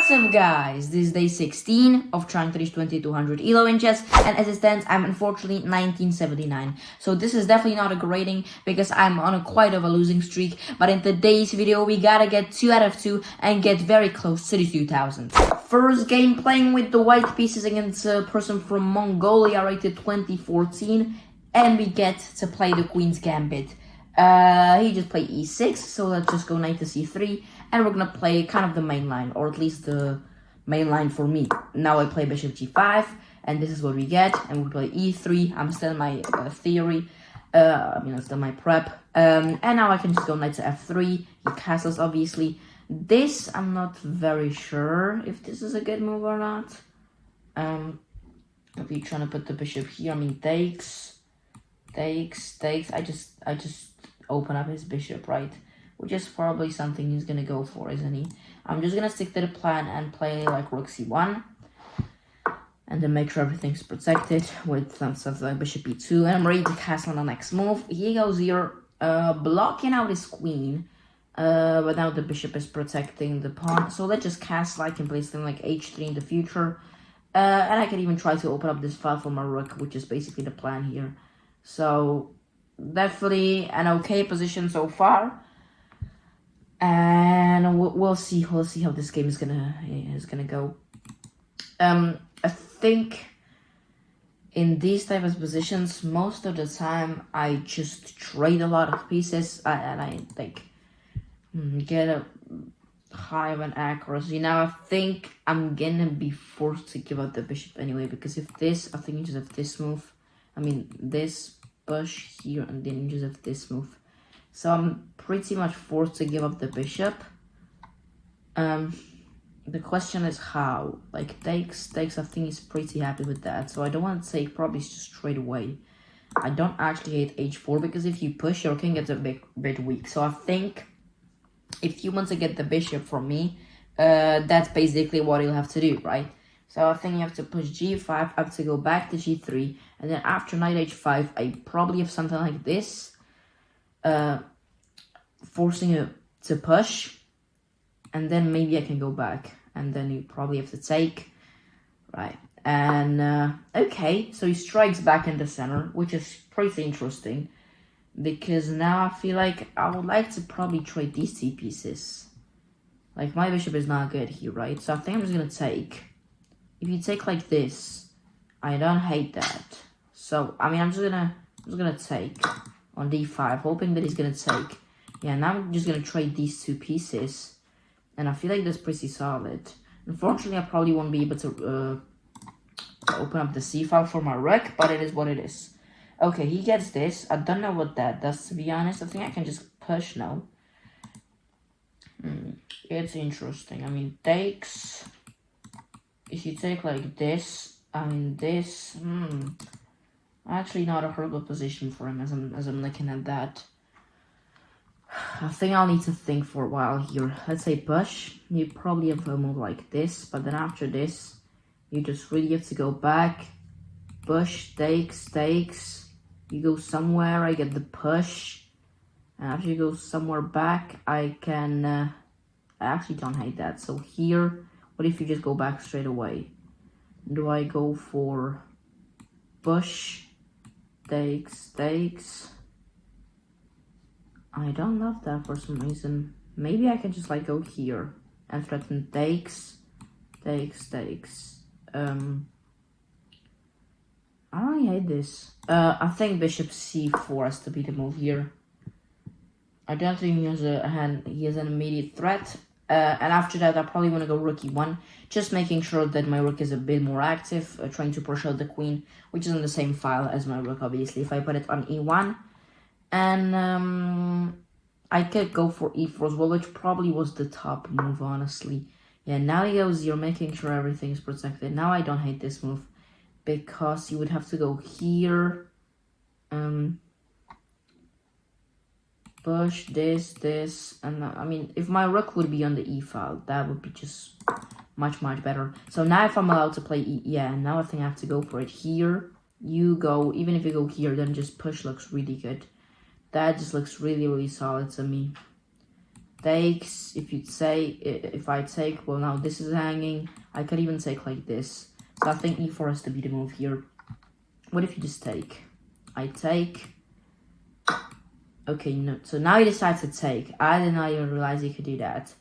What's up guys, this is day 16 of trying to reach 2200 elo in chess, and as it stands I'm unfortunately 1979. So this is definitely not a grading because I'm on quite of a losing streak, but in today's video we gotta get 2 out of 2 and get very close to the 2000. First game playing with the white pieces against a person from Mongolia rated 2014, and we get to play the Queen's Gambit. He just played e6, so let's just go knight to c3, and we're gonna play kind of the main line, or at least the main line for me. Now I play bishop g5, and this is what we get, and we play e3. I'm still in my theory, still my prep, and now I can just go knight to f3. He castles, obviously. This, I'm not very sure if this is a good move or not. If you're trying to put the bishop here, takes. I just open up his bishop, right? Which is probably something he's gonna go for, isn't he? I'm just gonna stick to the plan and play like rook c1, and then make sure everything's protected with some stuff like bishop e2, and I'm ready to castle on the next move. He goes here, blocking out his queen, but now the bishop is protecting the pawn. So let's just castle. I can play something like h3 in the future, and I can even try to open up this file for my rook, which is basically the plan here. So definitely an okay position so far, and we'll see how this game is gonna go. I think in these type of positions, most of the time I just trade a lot of pieces, and I like get a high of an accuracy. Now I think I'm gonna be forced to give up the bishop anyway, because if this, I think you just have this move. This push here, and then you just have this move. So I'm pretty much forced to give up the bishop. The question is how. Like takes, I think he's pretty happy with that. So I don't want to take probably just straight away. I don't actually hate h4, because if you push, your king gets a bit weak. So I think if you want to get the bishop from me, that's basically what you'll have to do, right? So I think you have to push g5, I have to go back to g3, and then after knight h5, I probably have something like this, forcing you to push, and then maybe I can go back, and then you probably have to take, right? And okay, so he strikes back in the center, which is pretty interesting, because now I feel like I would like to probably trade these two pieces. Like my bishop is not good here, right? So I think I'm just gonna take. If you take like this, I don't hate that. So I'm just gonna take on d5, hoping that he's gonna take. Yeah, now I'm just gonna trade these two pieces, and I feel like that's pretty solid. Unfortunately, I probably won't be able to open up the c file for my rook, but it is what it is. Okay, he gets this. I don't know what that does, to be honest. I think I can just push now. It's interesting. Takes. If you take like this, this, actually not a horrible position for him as I'm looking at that. I think I'll need to think for a while here. Let's say push. You probably have a move like this, but then after this, you just really have to go back. Push, takes. You go somewhere, I get the push. And after you go somewhere back, I can, I actually don't hate that. So here, what if you just go back straight away? Do I go for push, takes? I don't love that for some reason. Maybe I can just like go here and threaten takes. I don't really hate this. I think bishop c4 has to be the move here. I don't think he has an immediate threat. And after that, I probably want to go rook e1, just making sure that my rook is a bit more active, trying to push out the queen, which is in the same file as my rook, obviously, if I put it on e1. And I could go for e4 as well, which probably was the top move, honestly. Yeah, now he goes here, making sure everything is protected. Now I don't hate this move, because you would have to go here, push this, and if my rook would be on the e file, that would be just much better. So now if I'm allowed to play now I think I have to go for it here. You go, even if you go here, then just push looks really good. That just looks really solid to me. takes. If I take, well, now this is hanging. I could even take like this. So I think e4 has to be the move here. What if you just take? I take. Okay, no. So now he decides to take. I did not even realize he could do that.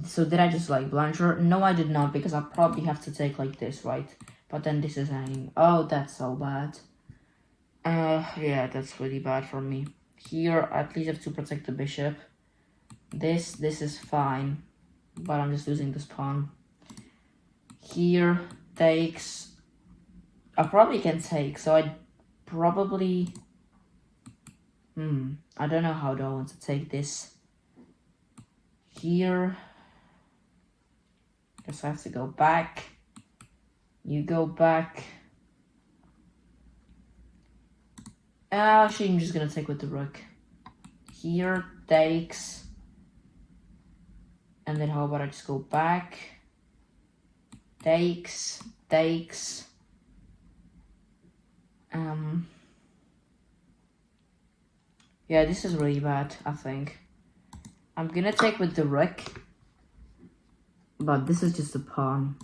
So did I just like blunder? No, I did not, because I probably have to take like this, right? But then this is hanging. Oh, that's so bad. Yeah, that's really bad for me. Here, at least I have to protect the bishop. This is fine, but I'm just losing this pawn. Here, takes. I probably can take, so I probably... I don't know how do I want to take this. Here... Guess I have to go back. You go back. Actually, I'm just gonna take with the rook. Here, takes. And then how about I just go back? Takes. Yeah, this is really bad, I think. I'm gonna take with the rook. But this is just a pawn.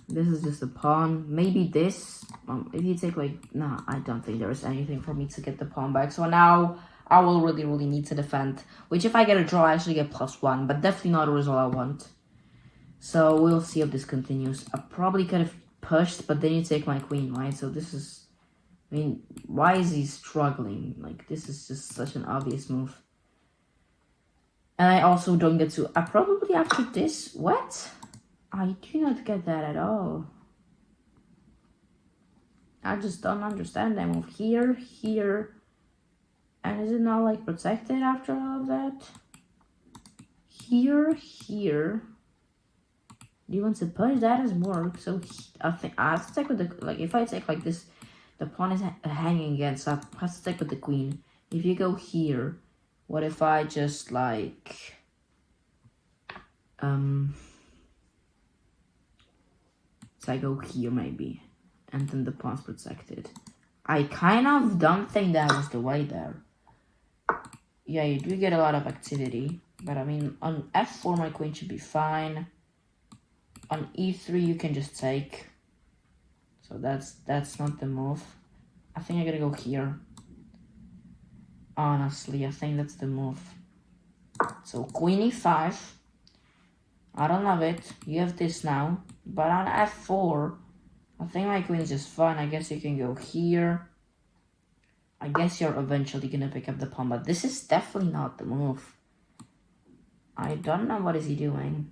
Maybe this. If you take like... Nah, I don't think there is anything for me to get the pawn back. So now I will really need to defend. Which if I get a draw, I actually get +1. But definitely not a result I want. So we'll see if this continues. I probably could have pushed, but then you take my queen, right? So this is... I mean, why is he struggling? Like, this is just such an obvious move. And I also don't get to... I probably after this... What? I do not get that at all. I just don't understand that move. Here. And is it not like protected after all of that? Here. Do you want to push? That doesn't work. So I think I have to take with the... Like, if I take like this, the pawn is hanging again. So I have to take with the queen. If you go here, what if I just like... So I go here maybe, and then the pawn's protected. I kind of don't think that was the way there. Yeah, you do get a lot of activity, but I mean, on f4 my queen should be fine. On e3 you can just take. So that's not the move. I think I gotta go here. Honestly, I think that's the move. So queen e5. I don't love it. You have this now. But on f4, I think my queen is just fine. I guess you can go here. I guess you're eventually gonna pick up the pawn, but this is definitely not the move. I don't know what is he doing.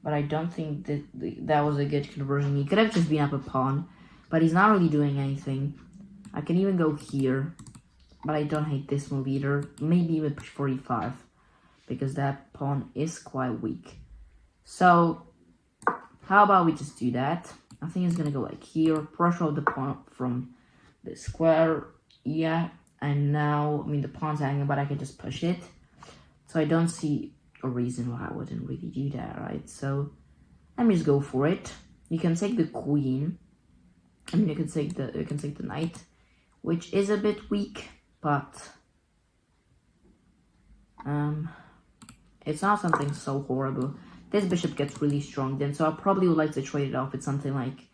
But I don't think that was a good conversion. He could have just been up a pawn, but he's not really doing anything. I can even go here, but I don't hate this move either. Maybe even push for e5, because that pawn is quite weak. So, how about we just do that? I think it's gonna go like here, pressure the pawn from the square, yeah, and now, I mean, the pawn's hanging, but I can just push it. So I don't see a reason why I wouldn't really do that, right? So, let me just go for it. You can take the queen, I mean, you can take the knight, which is a bit weak, but, it's not something so horrible. This bishop gets really strong then, so I probably would like to trade it off with something like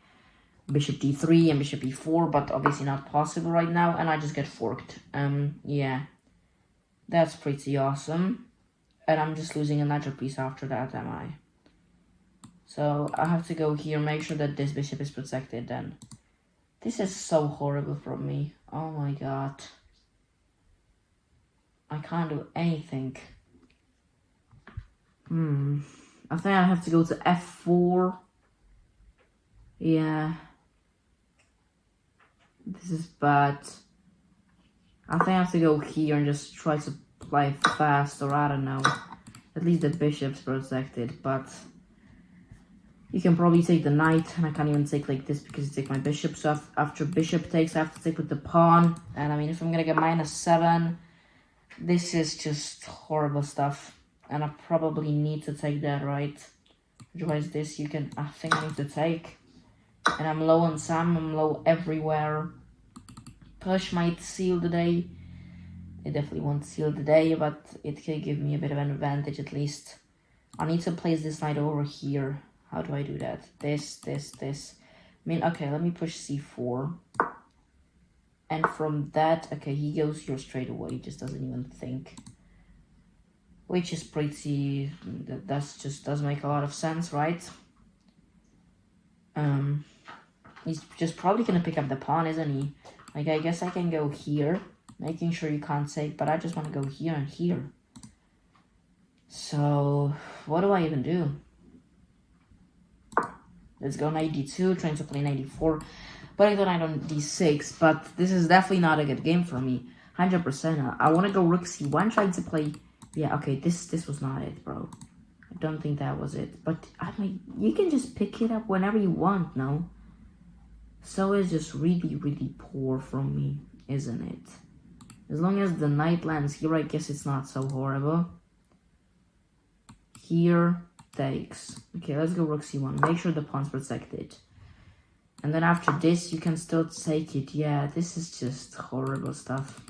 bishop d3 and bishop e4, but obviously not possible right now, and I just get forked. Yeah, that's pretty awesome. And I'm just losing a natural piece after that, am I? So I have to go here, make sure that this bishop is protected then. This is so horrible from me. Oh my god. I can't do anything. I think I have to go to f4. Yeah. This is bad. I think I have to go here and just try to play fast, or I don't know. At least the bishop's protected, but you can probably take the knight, and I can't even take like this because you take my bishop. So after bishop takes, I have to take with the pawn. And I mean, if I'm gonna get -7, this is just horrible stuff. And I probably need to take that, right? Otherwise this I think I need to take. And I'm low on some, I'm low everywhere. Push might seal the day. It definitely won't seal the day, but it can give me a bit of an advantage at least. I need to place this knight over here. How do I do that? This. I mean, okay, let me push c4. And from that, okay, he goes here straight away. He just doesn't even think. Which is pretty... That just does make a lot of sense, right? He's just probably gonna pick up the pawn, isn't he? Like, I guess I can go here, making sure you can't take, but I just want to go here and here. So, what do I even do? Let's go knight d2, trying to play knight d4, but I thought knight on d6, but this is definitely not a good game for me. 100%. I want to go rook c1, trying to play... Yeah, okay, this was not it, bro. I don't think that was it, but I mean, you can just pick it up whenever you want, no? So it's just really, really poor from me, isn't it? As long as the knight lands here, I guess it's not so horrible. Here takes. Okay, let's go rook c1. Make sure the pawn's protected. And then after this, you can still take it. Yeah, this is just horrible stuff.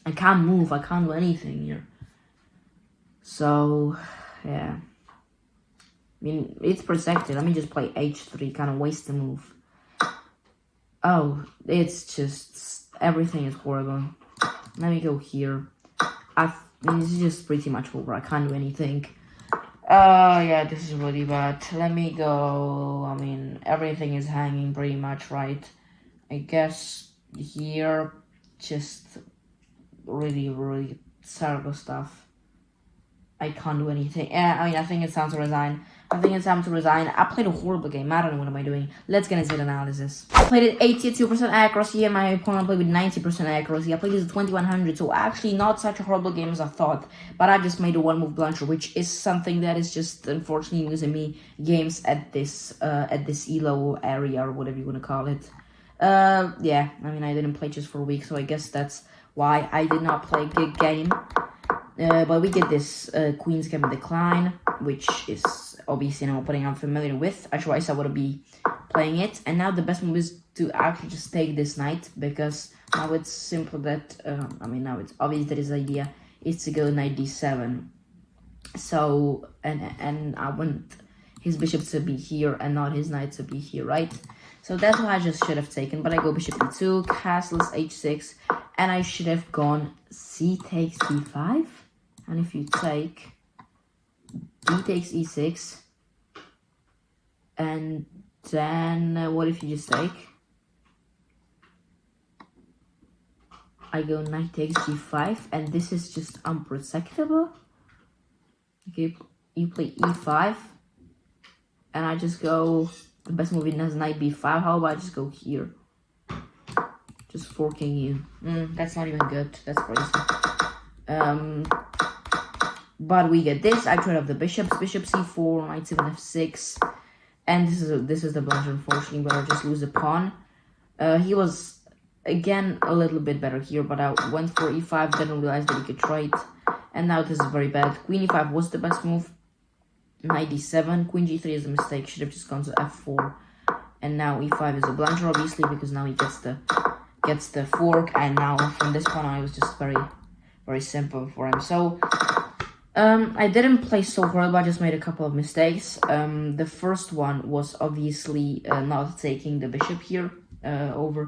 I can't move. I can't do anything here. So, yeah. I mean, it's protected. Let me just play h3. Kind of waste the move. Oh, it's just... Everything is horrible. Let me go here. I mean, this is just pretty much over. I can't do anything. Yeah, this is really bad. Let me go. I mean, everything is hanging pretty much, right? I guess here, just really, really terrible stuff. I can't do anything. Yeah, I mean, I think it's time to resign. I played a horrible game. I don't know what am I doing. Let's get into the analysis. I played at 82% accuracy and my opponent played with 90% accuracy. I played this at 2100, so actually not such a horrible game as I thought. But I just made a one-move blunder, which is something that is just unfortunately losing me games at this elo area or whatever you want to call it. Yeah, I mean, I didn't play chess for a week, so I guess that's why I did not play a good game. But we get this Queen's Gambit decline, which is obviously an opening I'm familiar with. Otherwise, I wouldn't be playing it. And now the best move is to actually just take this knight, because now it's simple that, I mean, now it's obvious that his idea is to go knight d7. So, and I want his bishop to be here and not his knight to be here, right? So that's what I just should have taken, but I go bishop e2, castles h6, and I should have gone c takes d5. And if you take d takes e6, and then what if you just take? I go knight takes g5, and this is just unprotectable. Okay, you play e5, and I just go, the best move in is knight b5. How about I just go here? Just forking you. That's not even good. That's crazy. But we get this. I trade off the bishops. Bishop c4, knight 7 f6, and this is the blunder, unfortunately. But I just lose a pawn. He was again a little bit better here, but I went for e5. Didn't realize that he could trade, and now this is very bad. Queen e5 was the best move. Knight d7, queen g3 is a mistake. Should have just gone to f4, and now e5 is a blunder, obviously, because now he gets the fork, and now from this point on, it was just very, very simple for him. So. I didn't play so horrible, I just made a couple of mistakes. The first one was obviously not taking the bishop here, over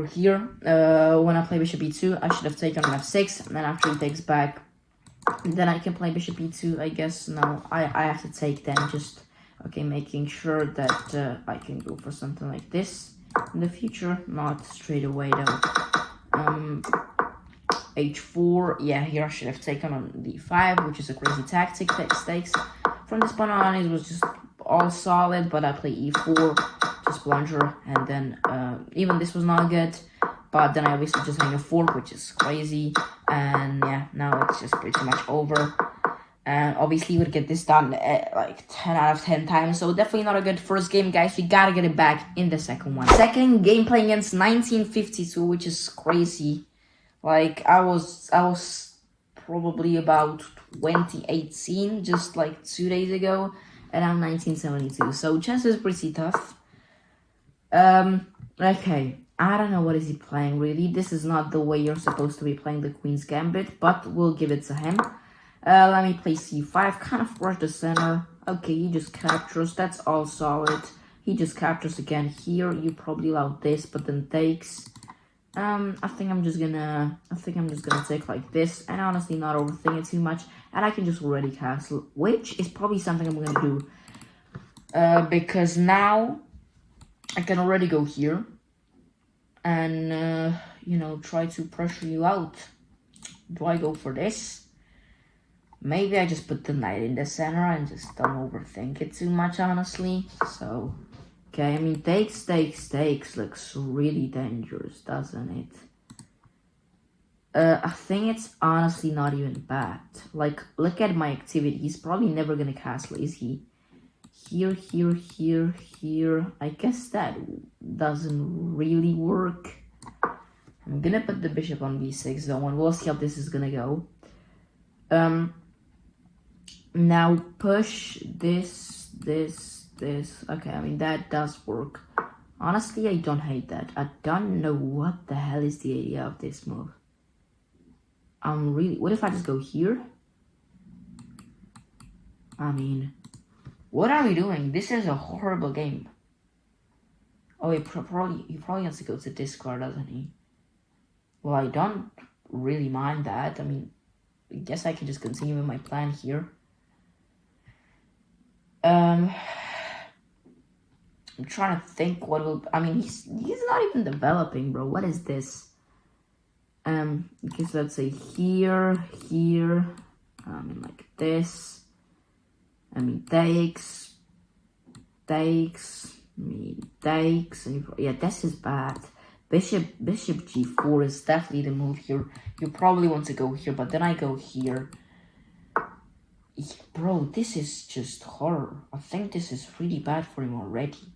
here. When I play bishop e2, I should have taken on f6, and then after he takes back, then I can play bishop e2, I guess. No, I have to take then, just, okay, making sure that I can go for something like this in the future, not straight away though. h4, yeah, here I should have taken on d5, which is a crazy tactic that stakes. From this point on, it was just all solid, but I play e4, just blunder, and then even this was not good, but then I obviously just hang a fork, which is crazy, and yeah, now it's just pretty much over. And obviously, you would get this done like 10 out of 10 times. So definitely not a good first game, guys. We gotta get it back in the second one. Second game playing against 1952, which is crazy. Like, I was probably about 2018, just like 2 days ago, and I'm 1972. So chess is pretty tough. Okay, I don't know what is he playing, really. This is not the way you're supposed to be playing the Queen's Gambit, but we'll give it to him. Let me play c5, kind of force the center. Okay, he just captures, that's all solid. He just captures again here. You probably allow this, but then takes. I think I'm just gonna take like this, and honestly not overthink it too much, and I can just already castle, which is probably something I'm gonna do. Because now I can already go here and you know, try to pressure you out. Do I go for this? Maybe I just put the knight in the center and just don't overthink it too much, honestly. So, okay, I mean, takes looks really dangerous, doesn't it? I think it's honestly not even bad. Like, look at my activity. He's probably never gonna castle, is he? Here, here, here, here. I guess that doesn't really work. I'm gonna put the bishop on b6 though, and we'll see how this is gonna go. Now push this. Okay, I mean, that does work. Honestly, I don't hate that. I don't know what the hell is the idea of this move. What if I just go here? I mean, what are we doing? This is a horrible game. Oh, he probably has to go to discard, doesn't he? Well, I don't really mind that. I mean, I guess I can just continue with my plan here. I'm trying to think what will. I mean, he's not even developing, bro. What is this? Because let's say here. I mean, like this. I mean, takes. I mean, takes. And yeah, this is bad. Bishop g4 is definitely the move here. You probably want to go here, but then I go here. Bro, this is just horror. I think this is really bad for him already.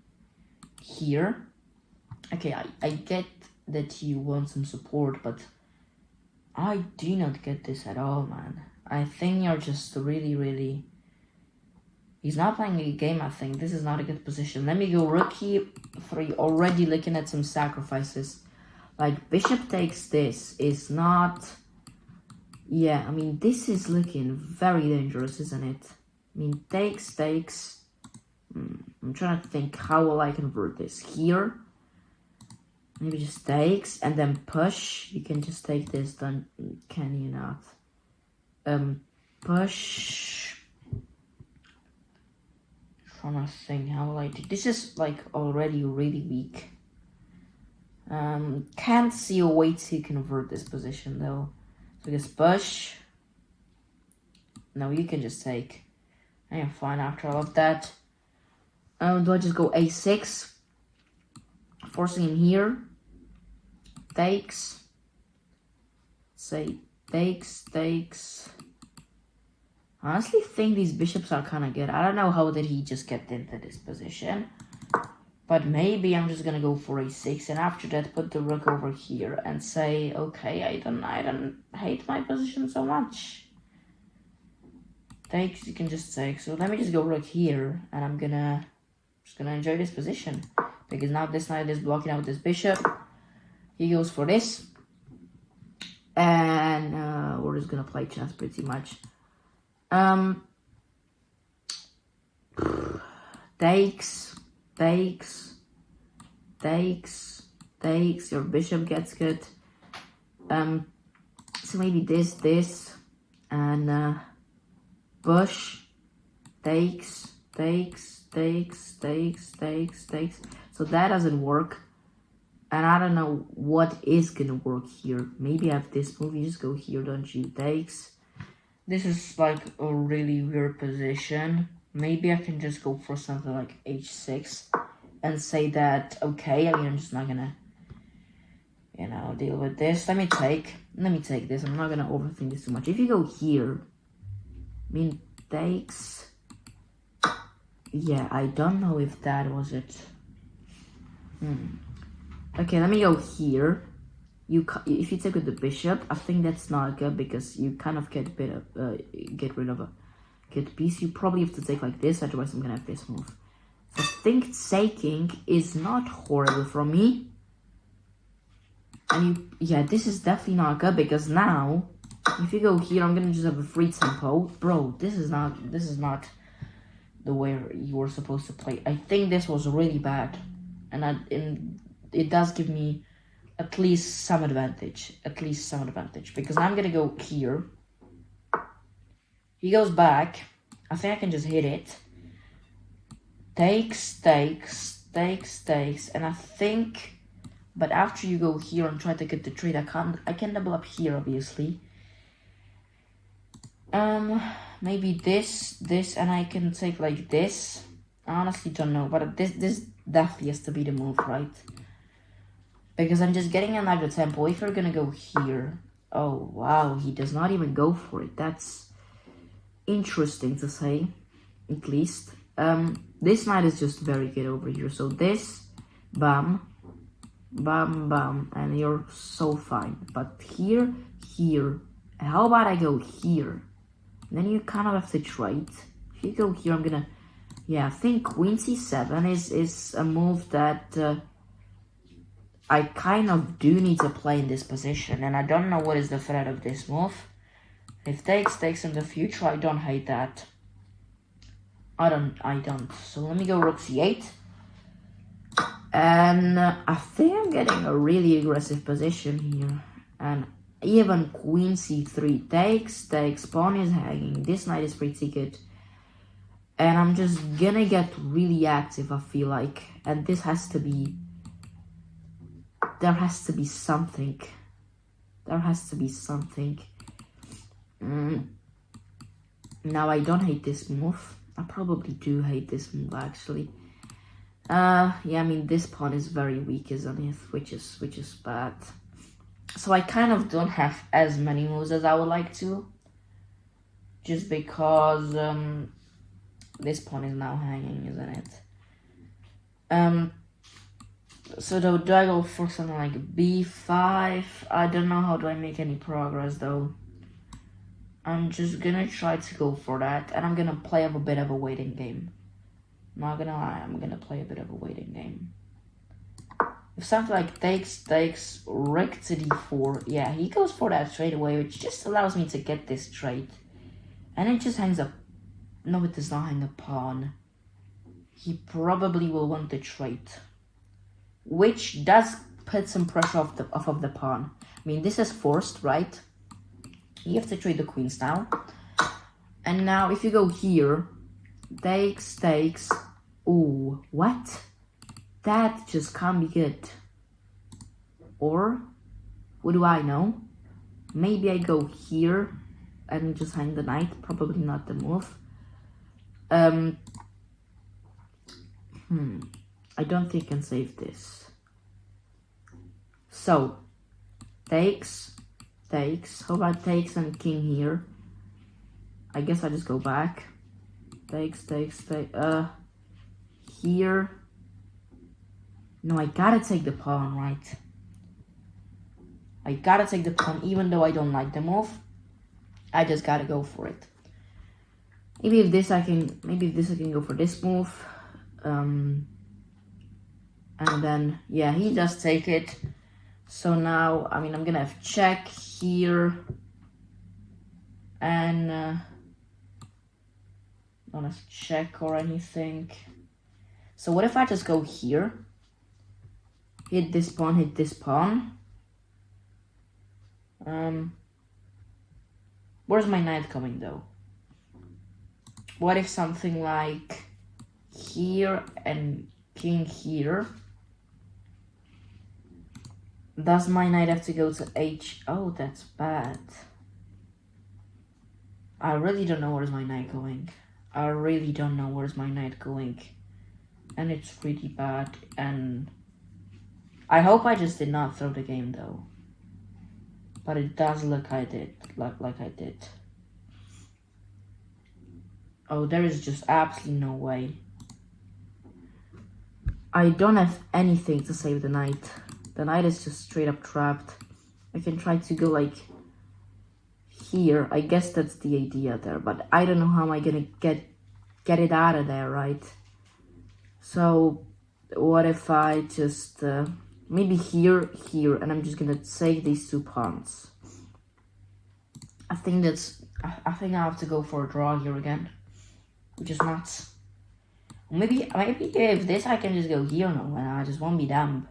Here. Okay, I get that you want some support, but I do not get this at all, man. I think you're just really... He's not playing a game, I think. This is not a good position. Let me go rook e3, already looking at some sacrifices. Like, bishop takes this is not... Yeah, I mean, this is looking very dangerous, isn't it? I mean, takes. I'm trying to think, how will I convert this? Here? Maybe just takes, and then push. You can just take this, then can you not? Push. Trying to think, how will I do? This is, like, already really weak. Can't see a way to convert this position, though. So just push. No, you can just take. I am fine after all of that. Do I just go a6? Forcing him here. Takes. Say takes. Honestly think these bishops are kind of good. I don't know how did he just get into this position. But maybe I'm just gonna go for a6, and after that put the rook over here and say, okay, I don't hate my position so much. Takes, you can just take. So let me just go rook here, and I'm just gonna enjoy this position, because now this knight is blocking out this bishop. He goes for this, and we're just gonna play chess pretty much. Takes, your bishop gets good. So maybe this, and push, takes. So that doesn't work. And I don't know what is gonna work here. Maybe I have this move, you just go here, don't you? Takes. This is like a really weird position. Maybe I can just go for something like h6 and say that, okay, I mean, I'm just not gonna, you know, deal with this. Let me take this. I'm not gonna overthink this too much. If you go here, I mean, takes. Yeah, I don't know if that was it. Okay, let me go here. If you take with the bishop, I think that's not good because you kind of get rid of a good piece. You probably have to take like this, otherwise I'm gonna have this move. So I think taking is not horrible from me. And yeah, this is definitely not good because now, if you go here, I'm gonna just have a free tempo. Bro, this is not the way you were supposed to play. I think this was really bad. And it does give me at least some advantage. Because I'm gonna go here. He goes back. I think I can just hit it. Takes, and I think... But after you go here and try to get the trade, I can double up here, obviously. Maybe this, and I can take like this. I honestly don't know, but this definitely has to be the move, right? Because I'm just getting another tempo. If you're gonna go here... Oh, wow, he does not even go for it. That's interesting to say, at least. This knight is just very good over here. So this, bam, bam, bam, and you're so fine. But here, how about I go here? Then you kind of have to trade. If you go here, I'm gonna... Yeah, I think queen c7 is a move that I kind of do need to play in this position. And I don't know what is the threat of this move. If takes in the future, I don't hate that. I don't. So let me go rook c8. And I think I'm getting a really aggressive position here. And even queen c3 takes, pawn is hanging. This knight is pretty good. And I'm just gonna get really active, I feel like. And this has to be... There has to be something. Now, I don't hate this move. I probably do hate this move, actually. Yeah, I mean, this pawn is very weak, isn't it? Which is bad. So I kind of don't have as many moves as I would like to. Just because this pawn is now hanging, isn't it? So do I go for something like b5? I don't know how do I make any progress, though. I'm just gonna try to go for that, and I'm gonna play a bit of a waiting game. Not gonna lie, I'm gonna play a bit of a waiting game. If something like takes, rook to d4, yeah, he goes for that straight away, which just allows me to get this trade. And it just hangs up. No, it does not hang a pawn. He probably will want the trade, which does put some pressure off of the pawn. I mean, this is forced, right? You have to trade the queens now. And now, if you go here, takes. Ooh, what? That just can't be good. Or, what do I know? Maybe I go here and just hang the knight. Probably not the move. I don't think I can save this. So, takes. How about takes and king here? I guess I just go back. Takes. Here. No, I gotta take the pawn, right? I gotta take the pawn, even though I don't like the move. I just gotta go for it. Maybe if this I can go for this move. And then, yeah, he does take it. So now, I mean, I'm gonna have check here. And not have check or anything. So what if I just go here? Hit this pawn. Where's my knight coming though? What if something like here and king here? Does my knight have to go to h? Oh, that's bad. I really don't know where's my knight going. And it's pretty bad. And I hope I just did not throw the game though. But it does look like I did. Oh, there is just absolutely no way. I don't have anything to save the knight. The knight is just straight up trapped. I can try to go like here. I guess that's the idea there, but I don't know how am I gonna get it out of there, right? So what if I just maybe here, and I'm just gonna take these 2 pawns. I think I think I have to go for a draw here again, which is nuts. Maybe if this I can just go here now and I just won't be dumb,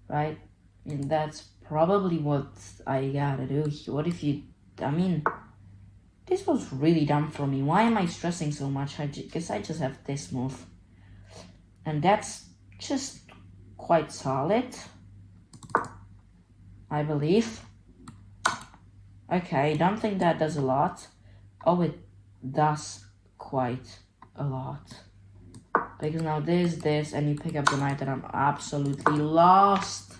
right? And that's probably what I gotta do here. What if you? I mean, this was really dumb for me. Why am I stressing so much? Guess I just have this move, and that's just quite solid, I believe. Okay, don't think that does a lot. Oh, it does quite a lot. Because now this, and you pick up the knight, and I'm absolutely lost.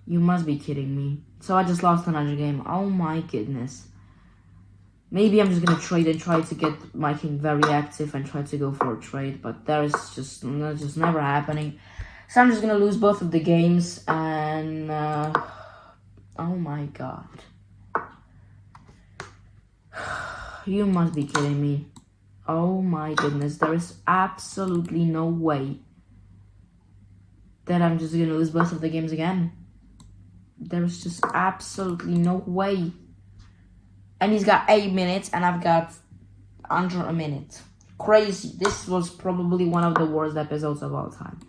You must be kidding me. So I just lost another game. Oh my goodness. Maybe I'm just gonna trade and try to get my king very active and try to go for a trade, but that's just never happening. So I'm just gonna lose both of the games, and oh my god. You must be kidding me. Oh my goodness, there is absolutely no way that I'm just gonna lose both of the games again. There is just absolutely no way. And he's got 8 minutes and I've got under a minute. Crazy. This was probably one of the worst episodes of all time. I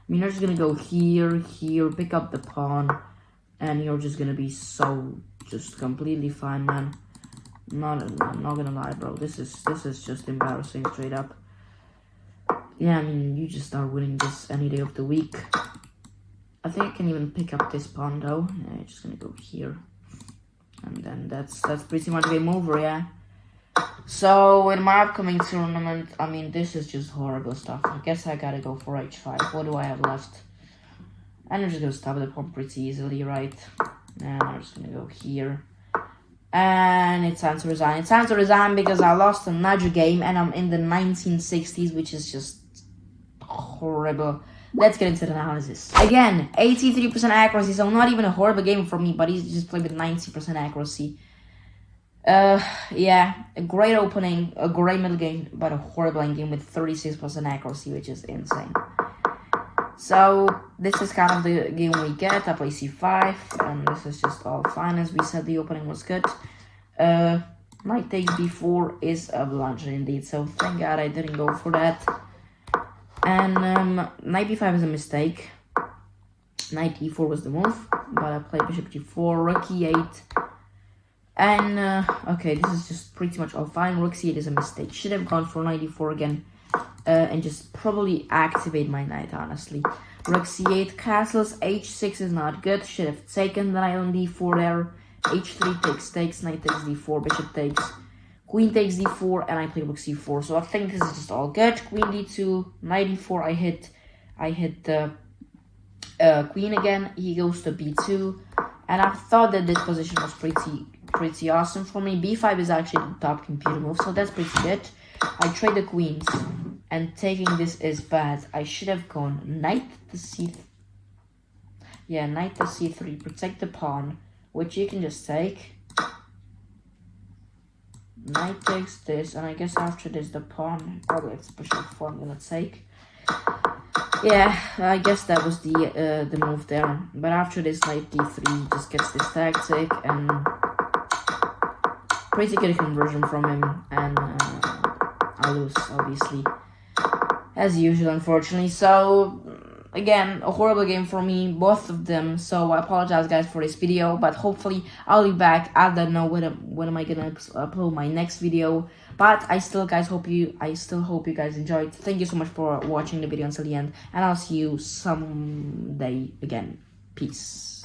mean, you're just gonna go here, pick up the pawn, and you're just gonna be so just completely fine, man. I'm not gonna lie, bro. This is just embarrassing straight up. Yeah, I mean, you just start winning this any day of the week. I think I can even pick up this pawn though. Yeah, just gonna go here, and then that's pretty much game over. Yeah. So in my upcoming tournament, I mean, this is just horrible stuff. I guess I gotta go for h5. What do I have left? And I'm just gonna stop the pawn pretty easily, right? And I'm just gonna go here. And it's time to resign. It's time to resign because I lost another game and I'm in the 1960s, which is just horrible. Let's get into the analysis. Again, 83% accuracy, so not even a horrible game for me, but he's just played with 90% accuracy. Yeah, a great opening, a great middle game, but a horrible end game with 36% accuracy, which is insane. So this is kind of the game we get. I play c5, and this is just all fine. As we said, the opening was good. Knight takes b4 is a blunder indeed, so thank god I didn't go for that. And knight b5 is a mistake. Knight e4 was the move, but I played bishop g4, rook e8. And okay, this is just pretty much all fine. Rook c8 is a mistake. Should have gone for knight e4 again. And just probably activate my knight, honestly. Rook c8 castles, h6 is not good. Should have taken the knight on d4 there. h3 takes, knight takes d4, bishop takes, queen takes d4, and I play rook c4. So I think this is just all good. Queen d2, knight d4, I hit the queen again. He goes to b2, and I thought that this position was pretty awesome for me. b5 is actually the top computer move, so that's pretty good. I trade the queens, and taking this is bad. I should have gone knight to c3. Yeah, knight to c3, protect the pawn, which you can just take. Knight takes this, and I guess after this the pawn, probably it's bishop 4 I'm gonna take. Yeah, I guess that was the move there. But after this, knight d3 just gets this tactic, and pretty good conversion from him, and I lose, obviously, as usual, unfortunately. So again, a horrible game for me, both of them. So I apologize, guys, for this video, but hopefully I'll be back. I don't know when am I gonna upload my next video, but I still hope you guys enjoyed. Thank you so much for watching the video until the end, and I'll see you someday again. Peace.